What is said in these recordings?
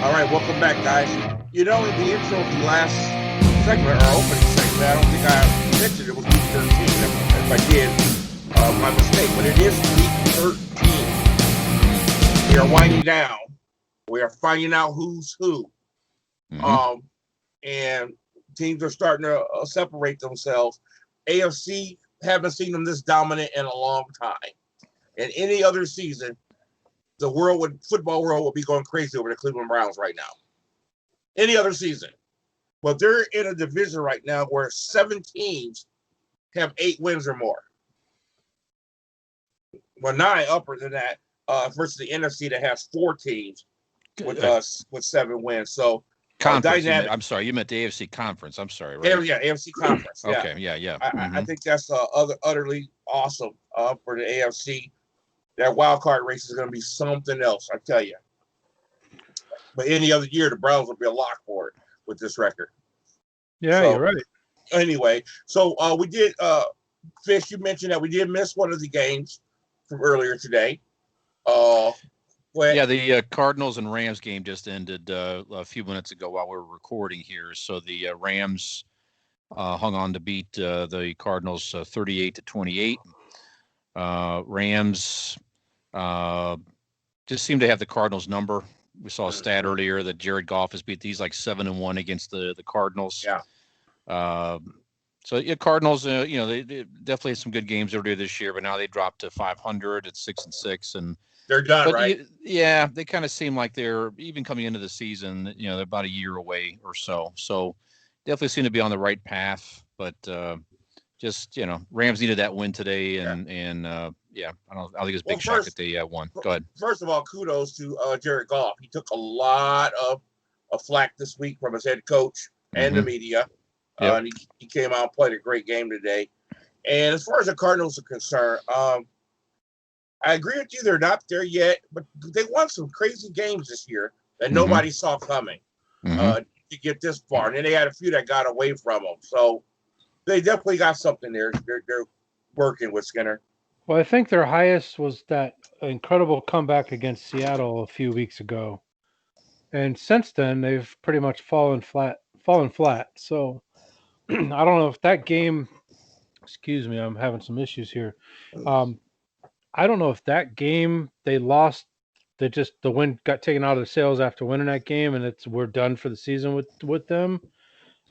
All right, welcome back, guys. In the intro of the last segment, or opening segment, I don't think I mentioned it was week 13. If I did, my mistake. But it is week 13. We are winding down. We are finding out who's who. Mm-hmm. And teams are starting to separate themselves. AFC, haven't seen them this dominant in a long time. In any other season, the football world would be going crazy over the Cleveland Browns right now. Any other season. But they're in a division right now where 7 teams have 8 wins or more. Well, 9 upper than that versus the NFC that has 4 teams with 7 wins. So conference. I'm sorry, you meant the AFC conference. I'm sorry, right? Yeah, AFC conference. Yeah. Okay, yeah. I think that's utterly awesome for the AFC. That wild card race is going to be something else, I tell you. But any other year, the Browns will be a lock for it with this record. Yeah, you're right. Anyway, so we did, Fish, you mentioned that we did miss one of the games from earlier today. The Cardinals and Rams game just ended a few minutes ago while we were recording here. So the Rams hung on to beat the Cardinals 38-28. Rams just seem to have the Cardinals number. We saw a stat earlier that Jared Goff has beat these like 7-1 against the Cardinals. Yeah. Cardinals, they definitely had some good games earlier this year, but now they dropped to 500 at 6-6, and they're done, right? They kind of seem like they're even coming into the season. They're about a year away or so. So definitely seem to be on the right path, but Rams needed that win today, and I think it's a big shock that they won. Go ahead. First of all, kudos to Jared Goff. He took a lot of flack this week from his head coach and the media. Yep. And he came out and played a great game today. And as far as the Cardinals are concerned, I agree with you. They're not there yet, but they won some crazy games this year that nobody saw coming to get this far. And then they had a few that got away from them. So they definitely got something there. They're working with Skinner. Well, I think their highest was that incredible comeback against Seattle a few weeks ago. And since then, they've pretty much fallen flat. So I don't know if that game, excuse me, I'm having some issues here. I don't know if that game they lost, the win got taken out of the sales after winning that game, and we're done for the season with them.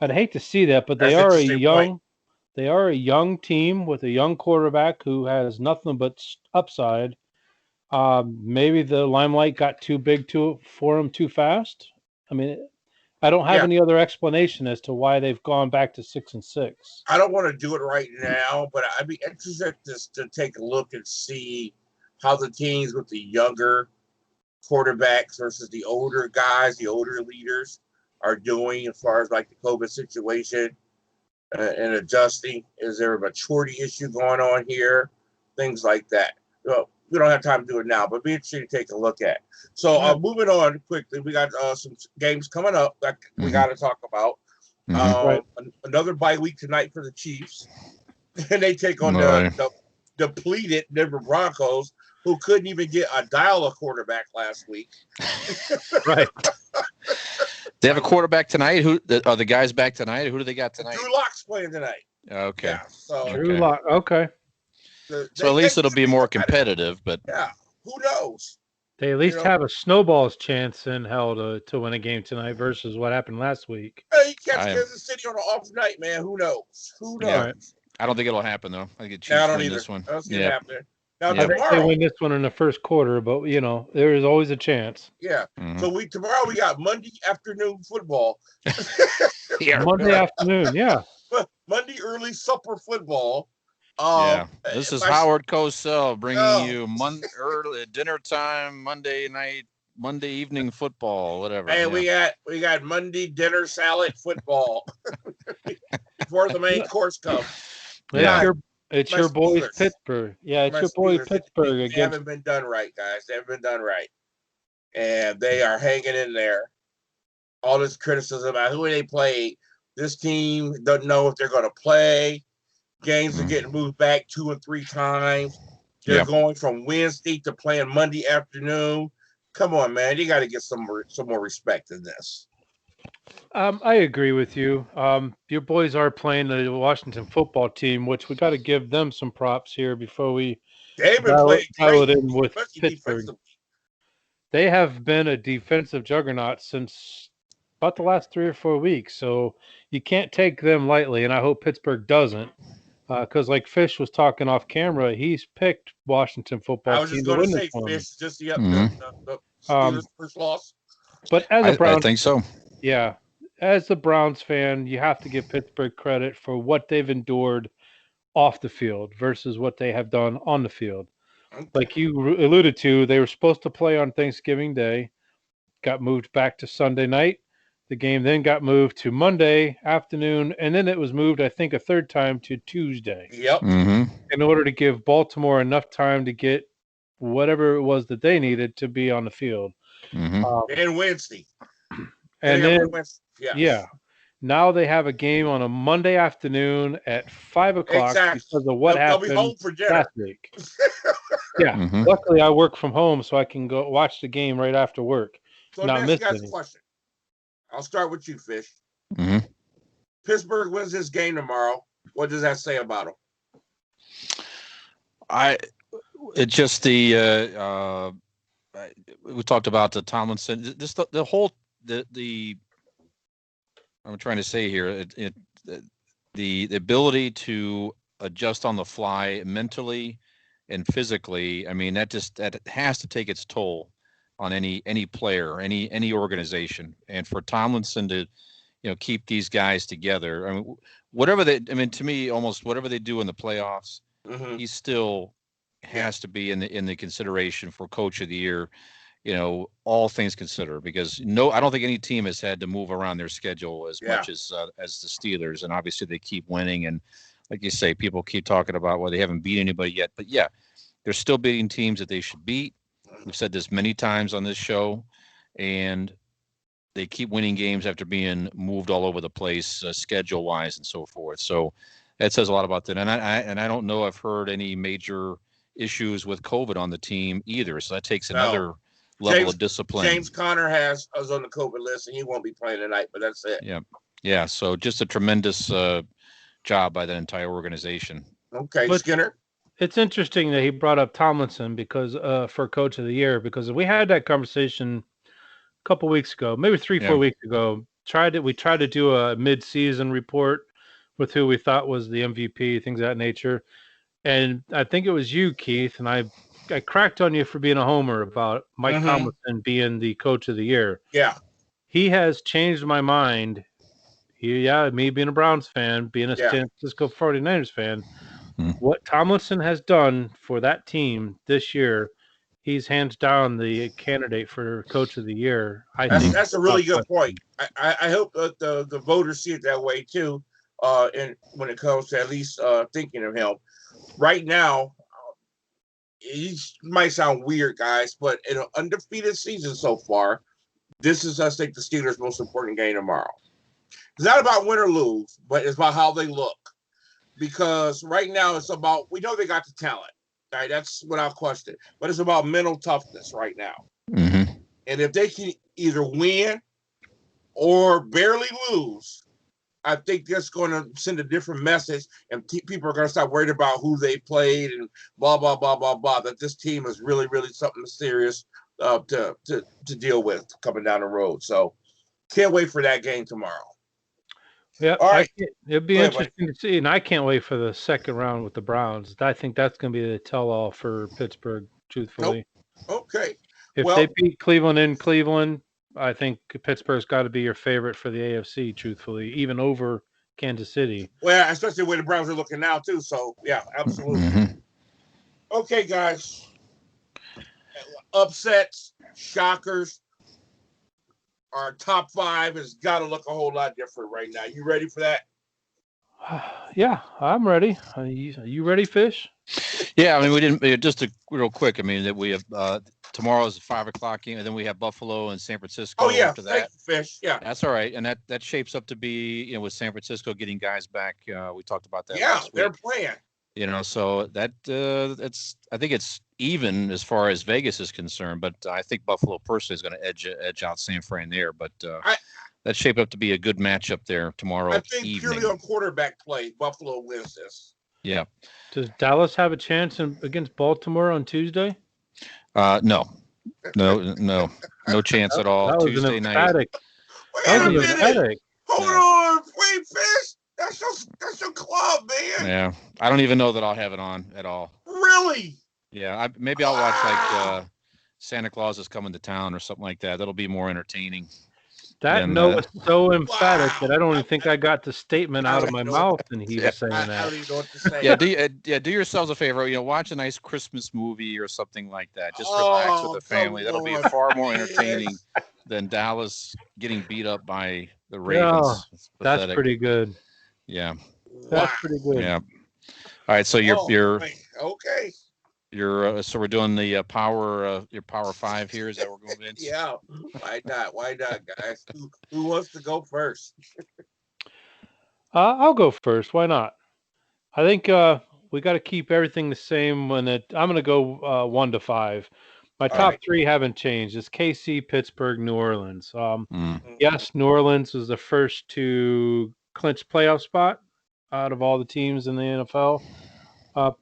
I'd hate to see that, but they are a young team with a young quarterback who has nothing but upside. Maybe the limelight got too big for him too fast. I mean, I don't have any other explanation as to why they've gone back to 6-6. I don't want to do it right now, but I'd be interested to take a look and see how the teams with the younger quarterbacks versus the older guys, the older leaders, are doing as far as like the COVID situation and adjusting. Is there a maturity issue going on here? Things like that. Well, we don't have time to do it now, but be interesting to take a look at. So moving on quickly, we got some games coming up that we got to talk about. Another bye week tonight for the Chiefs, and they take on the depleted Denver Broncos, who couldn't even get a quarterback last week. Right. They have a quarterback tonight. Who are the guys back tonight? Who do they got tonight? Drew Lock's playing tonight. Okay. Yeah, so Drew Lock. Okay. So at least it'll be more competitive, but who knows? They at least have a snowball's chance in hell to win a game tonight versus what happened last week. Hey, you catch Kansas City on an off night, man. Who knows? Yeah. I don't think it'll happen though. I think the Chiefs win this one. I don't see it happening. Now tomorrow, they win this one in the first quarter, but there is always a chance. Yeah. So tomorrow we got Monday afternoon football. Monday afternoon, yeah. Monday early supper football. This is Howard Cosell bringing you early dinner time, Monday night, Monday evening football, whatever. Hey, we got Monday dinner salad football before the main course comes. It's your boys Pittsburgh. Yeah, it's your boy Pittsburgh. They haven't been done right, guys. They haven't been done right, and they are hanging in there. All this criticism about who they play. This team doesn't know if they're going to play. Games are getting moved back 2 and 3 times. They're going from Wednesday to playing Monday afternoon. Come on, man. You got to get some more respect in this. I agree with you. Your boys are playing the Washington football team, which we got to give them some props here before we They've been dial playing it great, in with especially Pittsburgh. defensively. They have been a defensive juggernaut since about the last 3 or 4 weeks, so you can't take them lightly, and I hope Pittsburgh doesn't. Because like Fish was talking off camera, he's picked Washington I football was just team to going to win this say, one. Fish, just the Um, Steelers' first loss. but as a I Browns, think so. yeah, as the Browns fan, you have to give Pittsburgh credit for what they've endured off the field versus what they have done on the field. Like you alluded to, they were supposed to play on Thanksgiving Day, got moved back to Sunday night. The game then got moved to Monday afternoon, and then it was moved, I think, a third time to Tuesday Yep. in order to give Baltimore enough time to get whatever it was that they needed to be on the field. And Wednesday. And then, Yes. yeah, now they have a game on a Monday afternoon at 5 o'clock Exactly. because of what They'll be happened home for dinner. last week. Yeah, luckily I work from home, so I can go watch the game right after work. So Not next, miss guys, a any. question. I'll start with you, Fish. Mm-hmm. Pittsburgh wins this game tomorrow. What does that say about them? It's just the we talked about the Tomlinson. Just the whole the I'm trying to say here. The ability to adjust on the fly mentally and physically. I mean, that has to take its toll on any player, any organization, and for Tomlinson to keep these guys together. I mean, to me, almost whatever they do in the playoffs, he still has to be in the consideration for Coach of the Year. All things considered, because I don't think any team has had to move around their schedule as much as the Steelers, and obviously they keep winning. And like you say, people keep talking about they haven't beat anybody yet, but yeah, they're still beating teams that they should beat. We've said this many times on this show, and they keep winning games after being moved all over the place, schedule-wise and so forth. So that says a lot about that. And I don't know I've heard any major issues with COVID on the team either. So that takes another level of discipline. James Conner is on the COVID list, and he won't be playing tonight, but that's it. Yeah. So just a tremendous job by that entire organization. Okay, Skinner. It's interesting that he brought up Tomlinson because for Coach of the Year, because we had that conversation a couple weeks ago, maybe 3-4 weeks ago. We tried to do a mid-season report with who we thought was the MVP, things of that nature. And I think it was you, Keith, and I cracked on you for being a homer about Mike Tomlinson being the Coach of the Year. Yeah. He has changed my mind. Me being a Browns fan, being a San Francisco 49ers fan, what Tomlinson has done for that team this year, he's hands down the candidate for Coach of the Year. That's a really good point. I hope that the voters see it that way too, and when it comes to at least thinking of him. Right now, he might sound weird, guys, but in an undefeated season so far, this is, I think, the Steelers' most important game tomorrow. It's not about win or lose, but it's about how they look. Because right now it's about, we know they got the talent, right? That's without question. But it's about mental toughness right now. Mm-hmm. And if they can either win or barely lose, I think that's going to send a different message, and people are going to start worried about who they played and blah, blah, blah, blah, blah, that this team is really, really something serious to deal with coming down the road. So can't wait for that game tomorrow. Yeah, all right. It'd be interesting to see, and I can't wait for the second round with the Browns. I think that's going to be the tell-all for Pittsburgh, truthfully. Okay. If they beat Cleveland in Cleveland, I think Pittsburgh's got to be your favorite for the AFC, truthfully, even over Kansas City. Well, especially the way the Browns are looking now, too. So, yeah, absolutely. Mm-hmm. Okay, guys. Upsets, shockers. Our top 5 has got to look a whole lot different right now. You ready for that? Yeah, I'm ready. Are you ready, Fish? Yeah, I mean, we didn't, just real quick, I mean, that we have tomorrow's a 5 o'clock game, and then we have Buffalo and San Francisco. Oh, yeah, after that. Fish, yeah. That's all right, and that shapes up to be, with San Francisco getting guys back. We talked about that last week. last week. They're playing. So that I think it's even as far as Vegas is concerned, but I think Buffalo personally is going to edge out San Fran there. But I that's shaped up to be a good matchup there tomorrow I think evening. purely on quarterback play, Buffalo wins this. Yeah. Does Dallas have a chance against Baltimore on Tuesday? No chance at all. That was Tuesday an night. emphatic. Wait That a was an minute. emphatic. Hold No. on. Wait, Fish. That's your club, man. Yeah, I don't even know that I'll have it on at all. Really? Yeah, maybe I'll watch like Santa Claus is Coming to Town or something like that. That'll be more entertaining. That And, no was so emphatic Wow. that I don't even think I got the statement I out of don't my know. mouth, and he was saying I that. don't even know what to say. Yeah, do yourselves a favor. Watch a nice Christmas movie or something like that. Just relax with the family. That'll be far more entertaining than Dallas getting beat up by the Ravens. It's That's pathetic. pretty good. Yeah. That's pretty good. Yeah. All right. So you're okay. so we're doing the your power five here. Is that what we're going, Vince? Yeah. Why not? Why not, guys? Who wants to go first? I'll go first. Why not? I think we got to keep everything the same. I'm going to go 1 to 5. My top right. 3 haven't changed. It's KC, Pittsburgh, New Orleans. Mm. Yes, New Orleans was the first to clinch playoff spot out of all the teams in the NFL.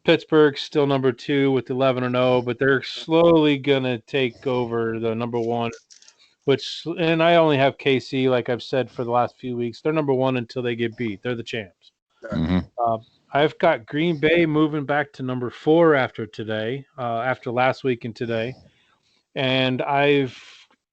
Pittsburgh's still number 2 with 11-0, but they're slowly gonna take over the number 1. And I only have KC, like I've said for the last few weeks. They're number 1 until they get beat. They're the champs. Mm-hmm. I've got Green Bay moving back to number 4 after today, after last week and today, and I've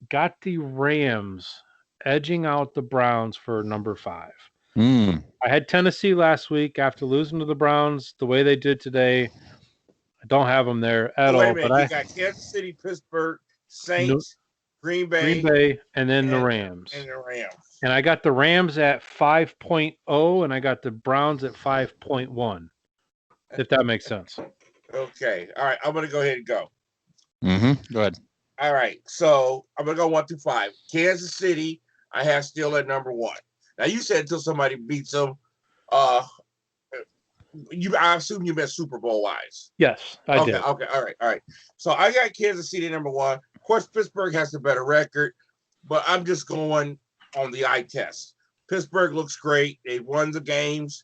got the Rams edging out the Browns for number 5. Mm. I had Tennessee last week after losing to the Browns the way they did today. I don't have them there at Wait a all. minute. But You got Kansas City, Pittsburgh, Saints, Green Bay, and then the Rams. And the Rams. And I got the Rams at 5.0, and I got the Browns at 5.1, if that makes sense. Okay. All right. I'm going to go ahead and go. Mm-hmm. Go ahead. All right. So I'm going to go 1 through 5. Kansas City, I have still at number 1. Now, you said until somebody beats them. I assume you meant Super Bowl wise. Yes, I did. Okay. All right. So I got Kansas City number 1. Of course, Pittsburgh has the better record, but I'm just going on the eye test. Pittsburgh looks great. They won the games.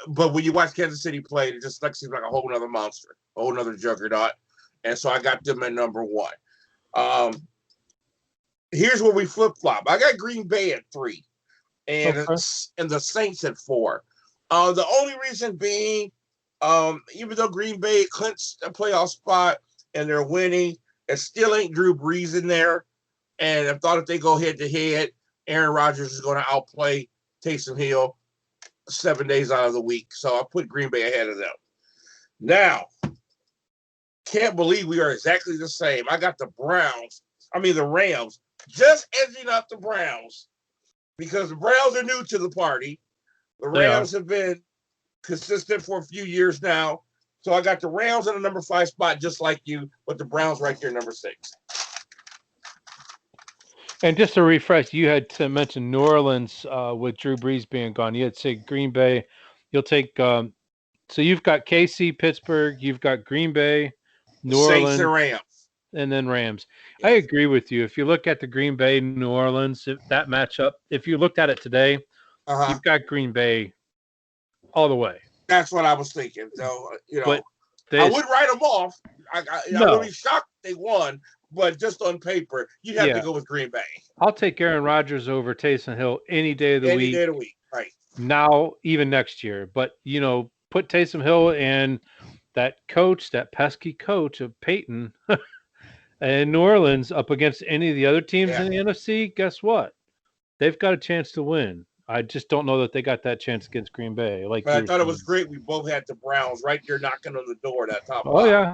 But when you watch Kansas City play, it just seems like a whole nother monster, a whole nother juggernaut. And so I got them at number 1. Here's where we flip-flop. I got Green Bay at 3. And the Saints at 4. The only reason being, even though Green Bay clinched a playoff spot and they're winning, it still ain't Drew Brees in there. And I thought if they go head-to-head, Aaron Rodgers is going to outplay Taysom Hill 7 days out of the week. So I put Green Bay ahead of them. Now, can't believe we are exactly the same. I got the Rams, just edging up the Browns. Because the Browns are new to the party. The Rams have been consistent for a few years now. So I got the Rams in the number 5 spot, just like you, but the Browns right there, number 6. And just to refresh, you had to mention New Orleans with Drew Brees being gone. You had to say Green Bay. You'll take so you've got KC, Pittsburgh. You've got Green Bay, New Orleans, and Rams. And then Rams. Yes. I agree with you. If you look at the Green Bay, New Orleans, that matchup, if you looked at it today, you've got Green Bay all the way. That's what I was thinking. So, but I wouldn't write them off. I would be shocked they won, but just on paper, you'd have to go with Green Bay. I'll take Aaron Rodgers over Taysom Hill any day of the week. Any day of the week, right. Now, even next year. But, put Taysom Hill and that coach, that pesky coach of Peyton and New Orleans up against any of the other teams in the NFC, guess what? They've got a chance to win. I just don't know that they got that chance against Green Bay. But I thought it was great. We both had the Browns right there knocking on the door. That top. Oh, yeah.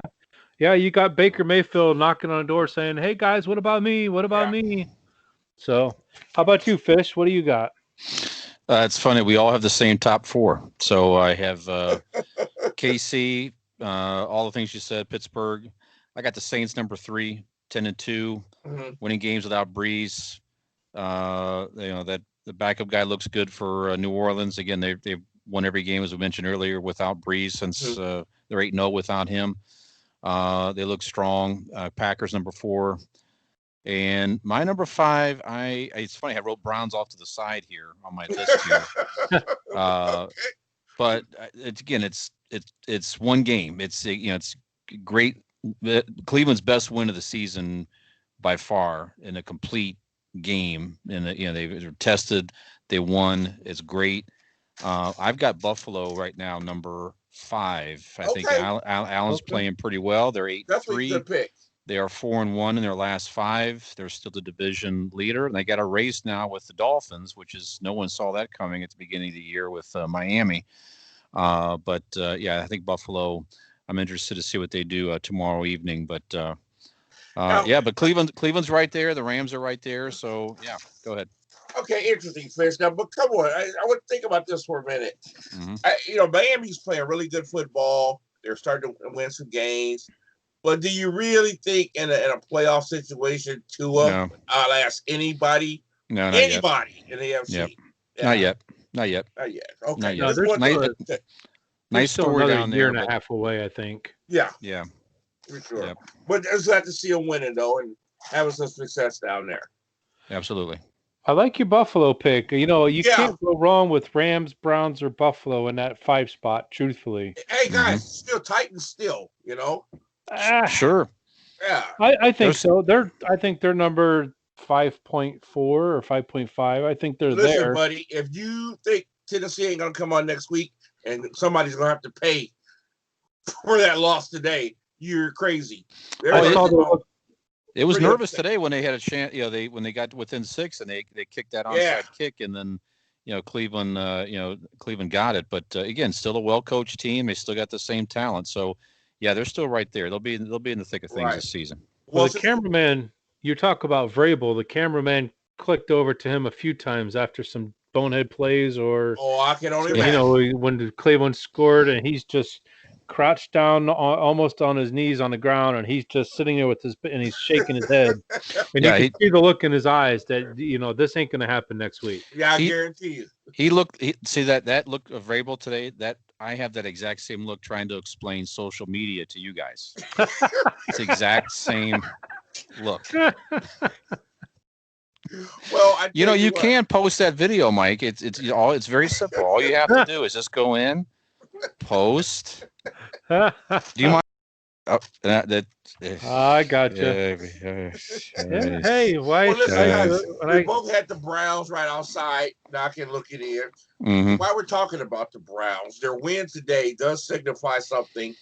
Yeah, you got Baker Mayfield knocking on the door saying, hey, guys, what about me? What about me? So how about you, Fish? What do you got? It's funny. We all have the same top 4. So I have KC, all the things you said, Pittsburgh. I got the Saints number 3, 10-2, winning games without Brees. That the backup guy looks good for New Orleans. Again, they've won every game, as we mentioned earlier, without Breeze since they're 8-0 without him. They look strong. Packers number 4. And my number 5, it's funny, I wrote Browns off to the side here on my list here. But it's one game. It's great. Cleveland's best win of the season by far in a complete game. And they were tested. They won. It's great. I've got Buffalo right now, number 5. I think Allen's playing pretty well. They're 8-3. Definitely a good pick. They are 4-1 in their last 5. They're still the division leader, and they got a race now with the Dolphins, which is no one saw that coming at the beginning of the year with Miami. But I think Buffalo. I'm interested to see what they do tomorrow evening. But but Cleveland's right there. The Rams are right there. So yeah, go ahead. Okay, interesting, Fish. Now, but come on, I want to think about this for a minute. Miami's playing really good football. They're starting to win some games. But do you really think in a playoff situation, Tua outlast anybody? No, not anybody yet. In the AFC? Yep. Yeah. Not yet. Okay. No, nice story down there. Year and a half away, I think. Yeah. Yeah. For sure. Yep. But it's glad to see him winning, though, and having some success down there. Absolutely. I like your Buffalo pick. You can't go wrong with Rams, Browns, or Buffalo in that 5 spot, truthfully. Hey, guys, still Titans still, Sure. Yeah. I think so. I think they're number 5.4 or 5.5. I think they're Listen, there. buddy, if you think Tennessee ain't going to come on next week and somebody's going to have to pay for that loss today, you're crazy. It was nervous today when they had a chance. When they got within 6 and they kicked that onside kick, and then Cleveland got it. But again, still a well-coached team. They still got the same talent. So yeah, they're still right there. They'll be in the thick of things this season. Well, the cameraman, you talk about Vrabel. The cameraman clicked over to him a few times after some bonehead plays, or I can only imagine. When Cleveland scored, and he's just crouched down almost on his knees on the ground, and he's just sitting there and he's shaking his head, and you can see the look in his eyes that this ain't going to happen next week. Yeah, I guarantee you. See that look of Vrabel today. That I have that exact same look trying to explain social media to you guys. It's the exact same look. Well, you can post that video, Mike. It's very simple. All you have to do is just go in, post. Do you mind? I got you. Hey, why? Well, listen, we both had the Browns right outside knocking, looking in. Mm-hmm. While we're talking about the Browns, their win today does signify something,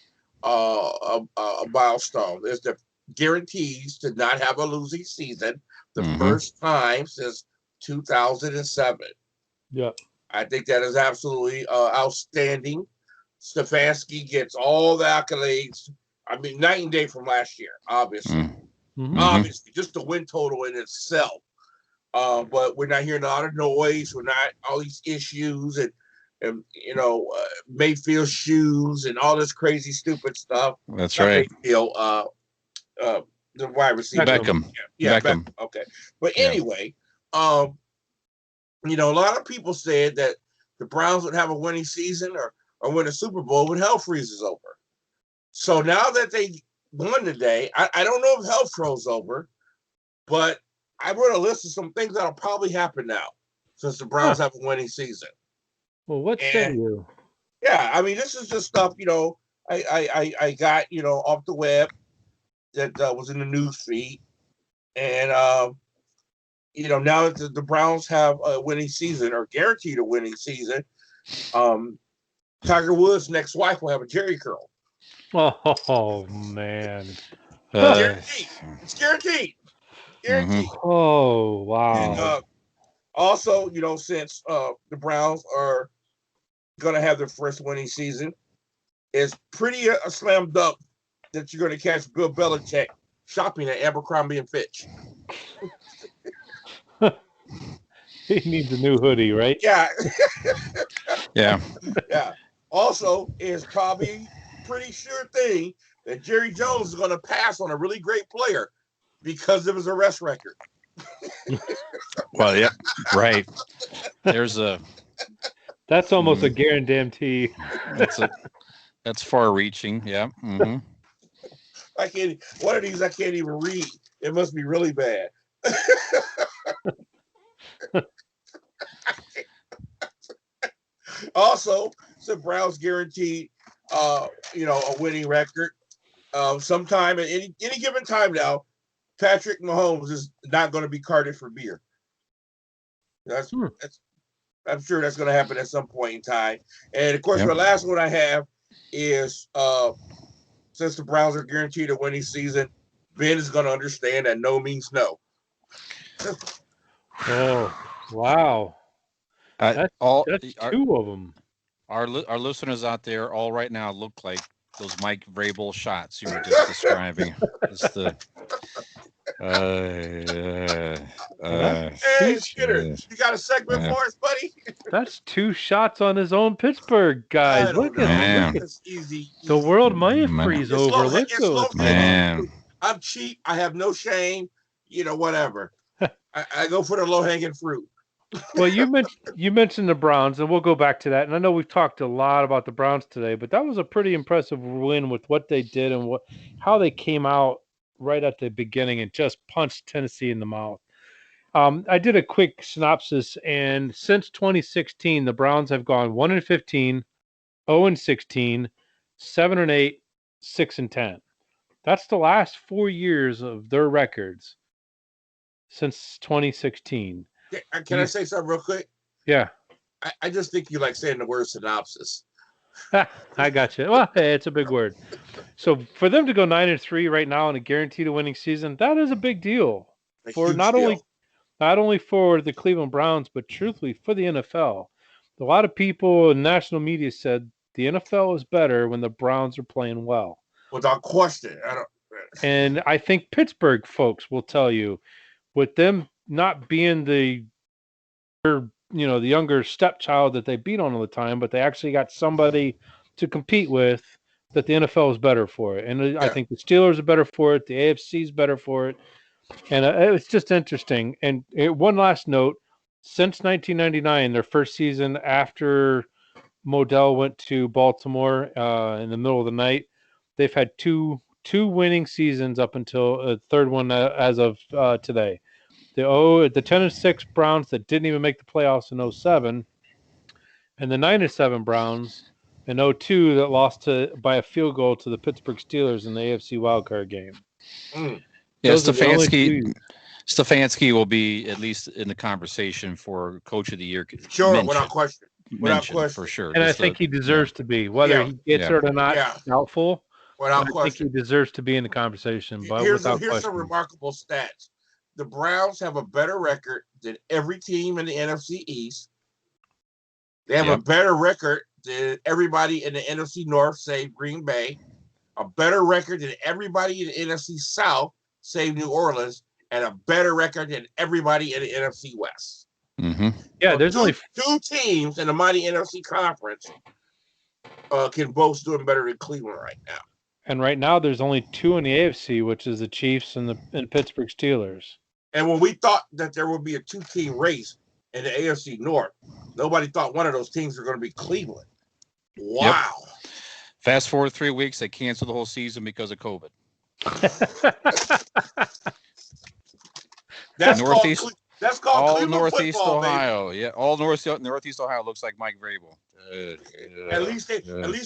a milestone. There's the guarantees to not have a losing season, the first time since 2007. Yeah, I think that is absolutely outstanding. Stefanski gets all the accolades. I mean, night and day from last year, obviously. Obviously, just the win total in itself. But we're not hearing a lot of noise. We're not all these issues and Mayfield shoes and all this crazy, stupid stuff. That's right. The wide receiver. Beckham. Yeah, Beckham. Okay. But anyway, a lot of people said that the Browns would have a winning season or win a Super Bowl when hell freezes over. So now that they won today, I don't know if hell froze over, but I wrote a list of some things that'll probably happen now since the Browns have a winning season. Well, what say you? Yeah, I mean, this is just stuff, I got, off the web that was in the news feed. And, now that the Browns have a winning season or guaranteed a winning season, Tiger Woods' next wife will have a Jerry curl. Oh man. Guaranteed. It's guaranteed. Guaranteed. Oh wow. And, also, since the Browns are gonna have their first winning season, it's pretty a slam dunk that you're gonna catch Bill Belichick shopping at Abercrombie and Fitch. He needs a new hoodie, right? Yeah. Yeah. Yeah. Also, it's probably pretty sure thing that Jerry Jones is going to pass on a really great player because of his arrest record. Well, yeah, right. There's That's almost a guarantee. That's far-reaching. Yeah. Hmm. I can't. One of these I can't even read. It must be really bad. Also, the Browns guaranteed, a winning record. Sometime at any given time now, Patrick Mahomes is not going to be carded for beer. That's I'm sure that's going to happen at some point in time. And of course, Yep. the last one I have is since the Browns are guaranteed a winning season, Ben is going to understand that no means no. Oh, wow. That's two of them. Our listeners out there all right now look like those Mike Vrabel shots you were just describing. It's the hey, Skinner, you got a segment for us, buddy? That's two shots on his own Pittsburgh guys. Look at it's easy. The world might freeze over. Let's go. Man. I'm cheap. I have no shame. Whatever. I go for the low hanging fruit. Well, you mentioned the Browns, and we'll go back to that. And I know we've talked a lot about the Browns today, but that was a pretty impressive win with what they did and how they came out right at the beginning and just punched Tennessee in the mouth. I did a quick synopsis, and since 2016, the Browns have gone 1-15, 0-16, 7-8, 6-10. That's the last 4 years of their records since 2016. Can I say something real quick? Yeah. I just think you like saying the word synopsis. I got you. Well, hey, it's a big word. So for them to go 9-3 right now and a guaranteed a winning season, that is a big deal for not only for the Cleveland Browns, but truthfully for the NFL. A lot of people in national media said the NFL is better when the Browns are playing well. Without question. And I think Pittsburgh folks will tell you, with them not being the younger stepchild that they beat on all the time, but they actually got somebody to compete with that the NFL is better for it. And I think the Steelers are better for it. The AFC is better for it. And it's just interesting. And one last note, since 1999, their first season after Modell went to Baltimore in the middle of the night, they've had two winning seasons up until a third one as of today. The 10-6 Browns that didn't even make the playoffs in 2007, and the 9-7 Browns in 2002 that lost by a field goal to the Pittsburgh Steelers in the AFC wildcard game. Yeah, Stefanski will be at least in the conversation for Coach of the Year. Sure, without question. For sure. And I think he deserves to be, whether he gets it or not. Doubtful. Without question. I think he deserves to be in the conversation. But here's some remarkable stats. The Browns have a better record than every team in the NFC East. They have a better record than everybody in the NFC North, save Green Bay. A better record than everybody in the NFC South, save New Orleans. And a better record than everybody in the NFC West. Mm-hmm. Yeah, there's only two teams in the mighty NFC Conference can both doing better than Cleveland right now. And right now, there's only two in the AFC, which is the Chiefs and the Pittsburgh Steelers. And when we thought that there would be a two-team race in the AFC North, nobody thought one of those teams were going to be Cleveland. Wow. Yep. Fast forward 3 weeks, they canceled the whole season because of COVID. That's Northeast. That's called all Cleveland Northeast football, Ohio. baby. Yeah, all Northeast Ohio looks like Mike Vrabel. At least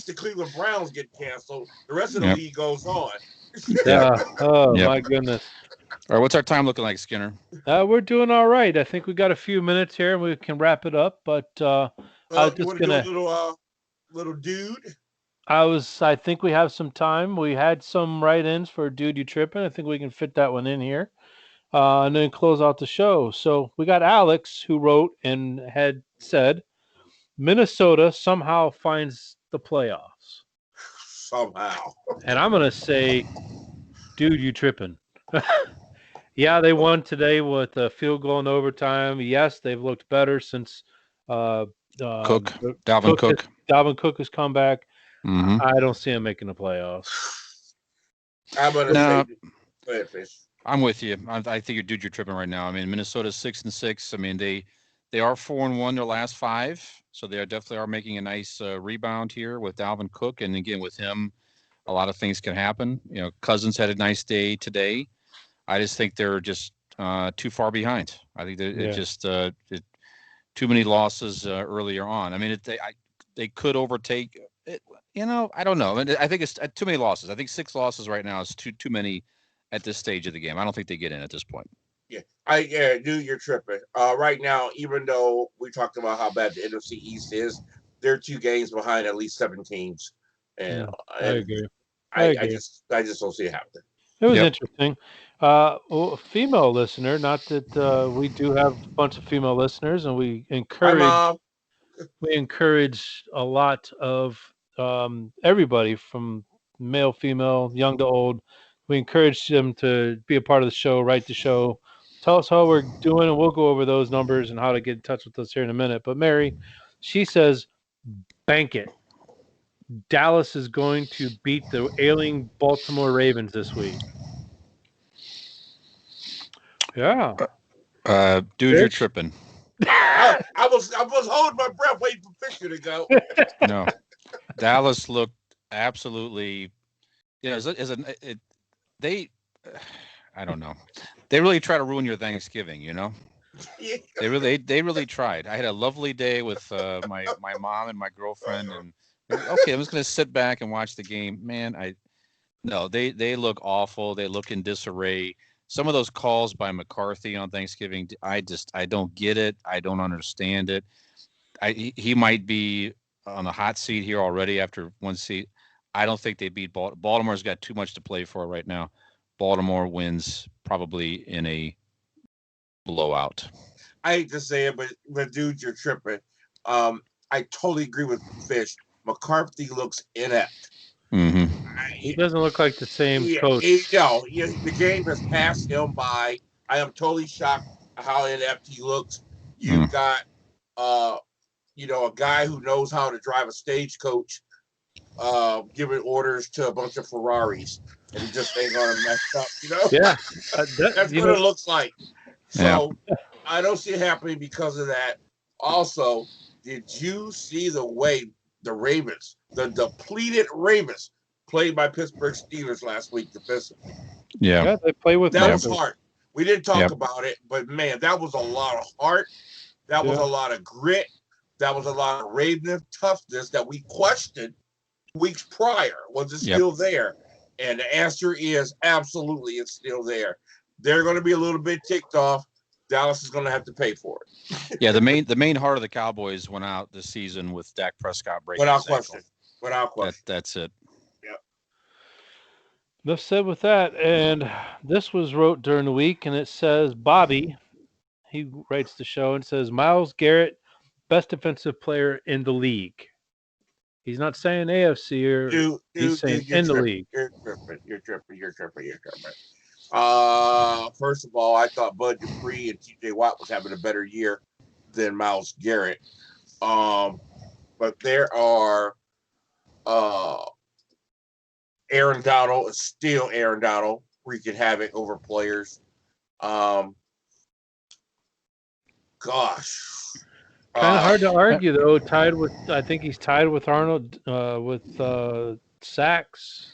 the Cleveland Browns get canceled. The rest of the league goes on. My goodness. All right, what's our time looking like, Skinner? We're doing all right. I think we got a few minutes here and we can wrap it up. But I was just gonna do a little dude. I think we have some time. We had some write-ins for Dude You Tripping. I think we can fit that one in here. And then close out the show. So we got Alex who wrote and had said, Minnesota somehow finds the playoffs. Somehow. And I'm going to say, Dude, you tripping. Yeah, they won today with a field goal in overtime. Yes, they've looked better since Dalvin Cook has come back. Mm-hmm. I don't see him making the playoffs. I'm going to say, go ahead, Fish. I'm with you. I think you're tripping right now. I mean, Minnesota's 6-6. I mean, They are 4-1 their last 5, so they definitely are making a nice rebound here with Dalvin Cook, and again with him, a lot of things can happen. Cousins had a nice day today. I just think they're just too far behind. I think it just too many losses earlier on. I mean, they could overtake it. I don't know. I think it's too many losses. I think 6 losses right now is too many at this stage of the game. I don't think they get in at this point. Yeah, dude, you're tripping. Right now, even though we talked about how bad the NFC East is, they're 2 games behind at least 7 teams. And I agree. I just don't see it happening. It was interesting. Female listener, not that we do have a bunch of female listeners, and we encourage a lot of everybody from male, female, young to old. We encourage them to be a part of the show, write the show, tell us how we're doing, and we'll go over those numbers and how to get in touch with us here in a minute. But Mary, she says, bank it. Dallas is going to beat the ailing Baltimore Ravens this week. Yeah. Dude, you're tripping. I was holding my breath waiting for Fisher to go. No. Dallas looked absolutely, I don't know. They really try to ruin your Thanksgiving, Yeah. They really tried. I had a lovely day with my mom and my girlfriend, and okay, I'm just gonna sit back and watch the game. Man, they look awful. They look in disarray. Some of those calls by McCarthy on Thanksgiving, I don't get it. I don't understand it. He might be on the hot seat here already after 1 seat. I don't think they beat Baltimore. Baltimore's got too much to play for right now. Baltimore wins probably in a blowout. I hate to say it, but dude, you're tripping. I totally agree with Fish. McCarthy looks inept. Mm-hmm. He doesn't look like the same coach. The game has passed him by. I am totally shocked how inept he looks. You've got, a guy who knows how to drive a stagecoach, giving orders to a bunch of Ferraris, and he just ain't gonna mess up. Yeah, that's what it looks like. So I don't see it happening because of that. Also, did you see the way the Ravens, the depleted Ravens, played by Pittsburgh Steelers last week? Yeah, they play with that was hard. We didn't talk about it, but man, that was a lot of heart. That was a lot of grit. That was a lot of Raven toughness that we questioned weeks prior. Was it still there? And the answer is absolutely, it's still there. They're going to be a little bit ticked off. Dallas is going to have to pay for it. Yeah, the main heart of the Cowboys went out this season with Dak Prescott breaking without question. That's it. Yep. Enough said with that. And this was wrote during the week, and it says Bobby. He writes the show and says Myles Garrett, best defensive player in the league. He's not saying AFC or he's saying in the league. You're tripping. First of all, I thought Bud Dupree and TJ Watt was having a better year than Myles Garrett. But there are Aaron Donald is still Aaron Donald, wreaking havoc over players. Kind of hard to argue though. I think he's tied with Arnold with sacks.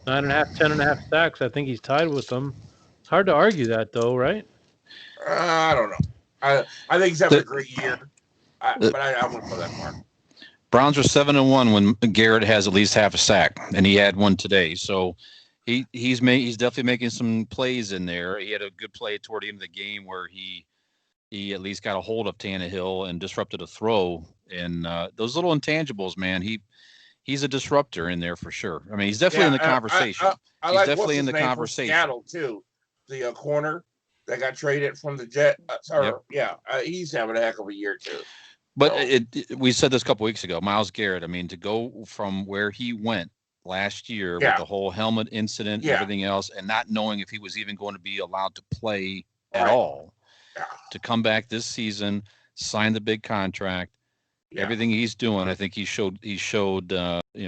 9.5, 10.5 sacks. I think he's tied with them. It's hard to argue that though, right? I don't know. I think he's having a great year, but I wouldn't go that far. Browns are 7-1 when Garrett has at least half a sack, and he had one today. So he's definitely making some plays in there. He had a good play toward the end of the game where he at least got a hold of Tannehill and disrupted a throw. And those little intangibles, man, he's a disruptor in there for sure. I mean, he's definitely in the conversation. He's like definitely in the conversation. Seattle too, the corner that got traded from the Jet. He's having a heck of a year too. But we said this a couple weeks ago, Myles Garrett. I mean, to go from where he went last year with the whole helmet incident and everything else, and not knowing if he was even going to be allowed to play at all, to come back this season, sign the big contract, everything he's doing, I think he showed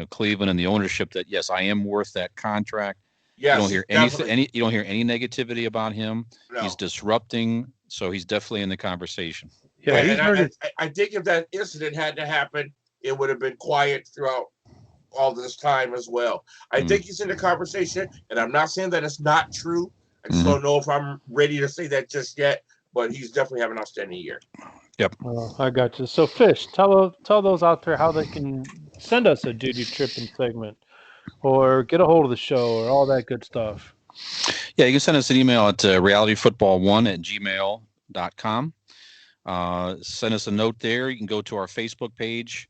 Cleveland and the ownership that yes, I am worth that contract. Yes, you don't hear anything. You don't hear any negativity about him. No. He's disrupting, so he's definitely in the conversation. Yeah, And he's earned I think if that incident had to happen, it would have been quiet throughout all this time as well. I think he's in the conversation, and I'm not saying that it's not true. I just don't know if I'm ready to say that just yet, but he's definitely having an outstanding year. Yep. I got you. So, Fish, tell those out there how they can send us a duty tripping segment, or get a hold of the show, or all that good stuff. Yeah, you can send us an email at realityfootball1@gmail.com. Send us a note there. You can go to our Facebook page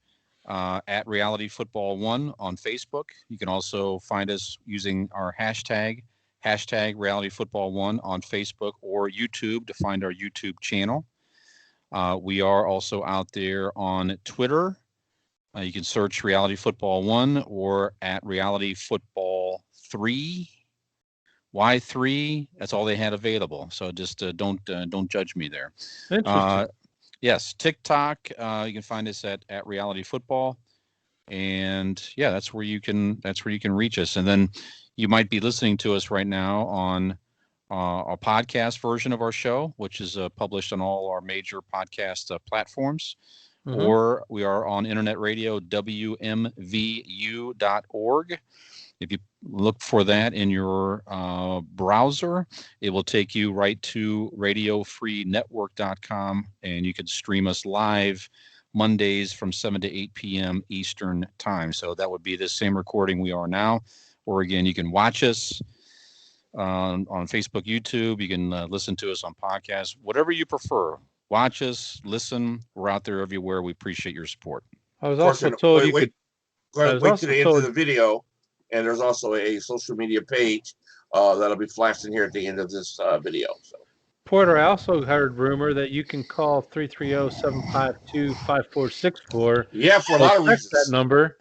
at realityfootball1 on Facebook. You can also find us using our hashtag realityfootball1 on Facebook or YouTube to find our YouTube channel. We are also out there on Twitter. You can search Reality Football 1 or at Reality Football 3. Why 3? That's all they had available. So just don't judge me there. Interesting. Yes, TikTok. You can find us at Reality Football, and yeah, that's where you can reach us. And then you might be listening to us right now on a podcast version of our show, which is published on all our major podcast platforms. Or we are on internet radio, WMVU.org. If you look for that in your browser, it will take you right to radiofreenetwork.com, and you can stream us live Mondays from 7 to 8 p.m. Eastern time. So that would be the same recording we are now. Or again, you can watch us on Facebook, YouTube. You can listen to us on podcasts, whatever you prefer. Watch us, listen. We're out there everywhere. We appreciate your support. I was also told you could. Wait to the end of the video, and there's also a social media page that'll be flashing here at the end of this video. So. Porter, I also heard rumor that you can call 330-752-5464. Yeah, for a lot of reasons. That number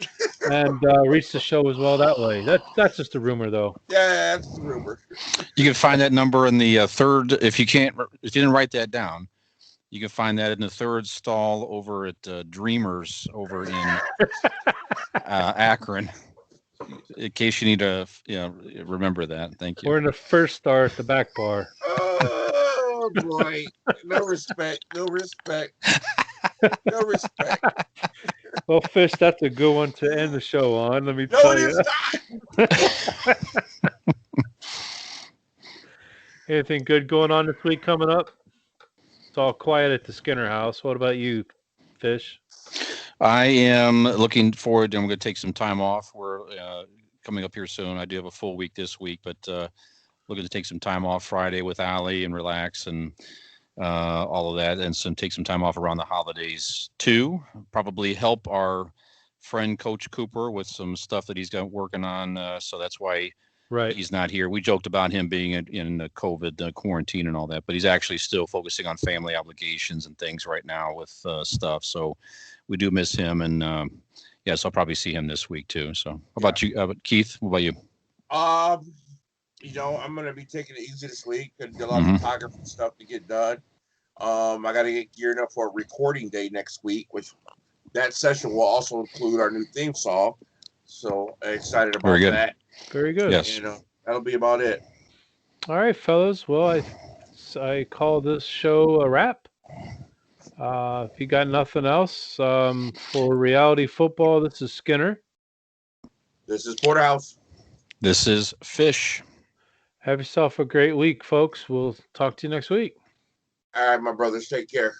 and reach the show as well that way. That's just a rumor, though. Yeah, that's a rumor. You can find that number in the third. If you didn't write that down, you can find that in the third stall over at Dreamers over in Akron. In case you need to, remember that. Thank you. We're in the first star at the back bar. Oh boy! No respect. No respect. No respect. Well, Fish, that's a good one to end the show on. Let me No, tell it you. is not. Anything good going on this week coming up? It's all quiet at the Skinner house. What about you, Fish? I am looking forward to. I'm going to take some time off. We're coming up here soon. I do have a full week this week, but looking to take some time off Friday with Allie and relax and all of that, and take some time off around the holidays too. Probably help our friend Coach Cooper with some stuff that he's got working on. So that's why he's not here. We joked about him being in the COVID quarantine and all that, but he's actually still focusing on family obligations and things right now with stuff. So we do miss him, and yes, I'll probably see him this week too. So how about you, Keith? What about you? I'm going to be taking it easy this week and do a lot of photography stuff to get done. I got to get geared up for a recording day next week, which that session will also include our new theme song. So excited about that. Very good. Yes. That'll be about it. All right, fellas. Well, I call this show a wrap. If you got nothing else for Reality Football, this is Skinner. This is Porterhouse. This is Fish. Have yourself a great week, folks. We'll talk to you next week. All right, my brothers. Take care.